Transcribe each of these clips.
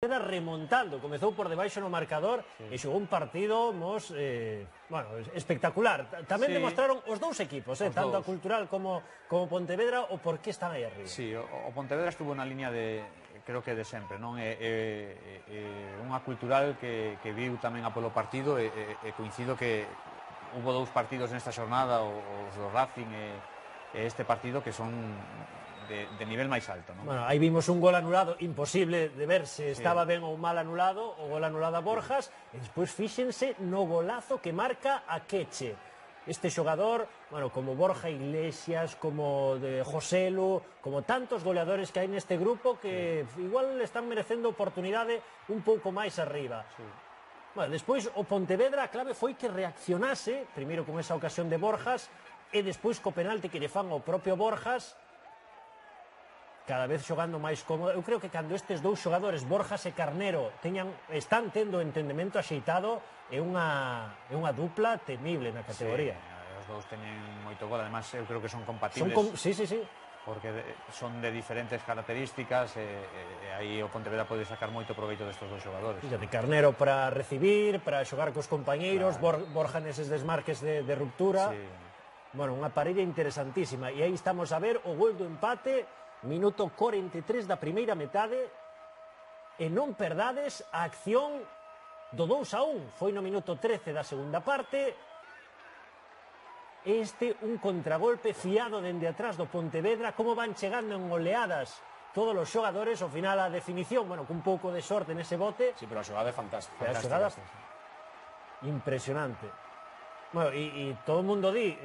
Era remontando, comezou por debaixo no marcador e xogou un partido bueno, espectacular. Tamén demostraron os dous equipos, tanto a Cultural como Pontevedra, o por que están aí arriba. Sí, o Pontevedra estuvo na liña de, creo que de sempre, non? Unha Cultural que viu tamén a polo partido e coincido que hubo dous partidos nesta xornada, os do Racing e este partido, que son de nivel máis alto, non? Bueno, aí vimos un gol anulado, imposible de ver se estaba ben ou mal anulado, o gol anulado a Borjas, e despois fíxense no golazo que marca a Queche. Este xogador, bueno, como Borja Iglesias, como de Joselu, como tantos goleadores que hai neste grupo que igual están merecendo oportunidade un pouco máis arriba. Bueno, despois o Pontevedra, a clave foi que reaccionase, primeiro con esa ocasión de Borjas, e despois co penalti que lle fan ao propio Borjas, cada vez xogando máis cómodo. Eu creo que cando estes dous xogadores, Borjas e Carnero, están tendo o entendemento axeitado, é unha dupla temible na categoría. Os dous teñen moito gol, además eu creo que son compatibles. Sí. Porque son de diferentes características e aí o Pontevedra pode sacar moito proveito destes dous xogadores. Fíjate, Carnero para recibir, para xogar cos compañeiros, Borja neses desmarques de ruptura. Bueno, unha parella interesantísima. E aí estamos a ver o gol do empate, minuto 43 da primeira metade, e non perdades a acción do 2-1. Foi no minuto 13 da segunda parte. Un contragolpe fiado dende atrás do Pontevedra, como van chegando en oleadas todos os xogadores, ao final a definición, bueno, cun pouco de sorte nese bote. Sí, pero a xogada é fantástica. A xogada impresionante. Bueno, e todo o mundo di,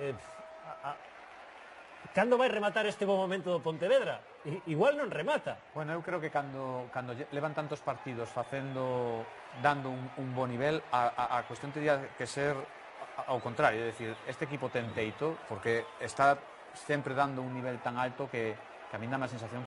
cando vai rematar este bo momento do Pontevedra? Igual non remata. Bueno, eu creo que cando levan tantos partidos dando un bo nivel, a cuestión teria que ser ao contrario, é dicir, este equipo ten teito porque está sempre dando un nivel tan alto que a mí dá a sensación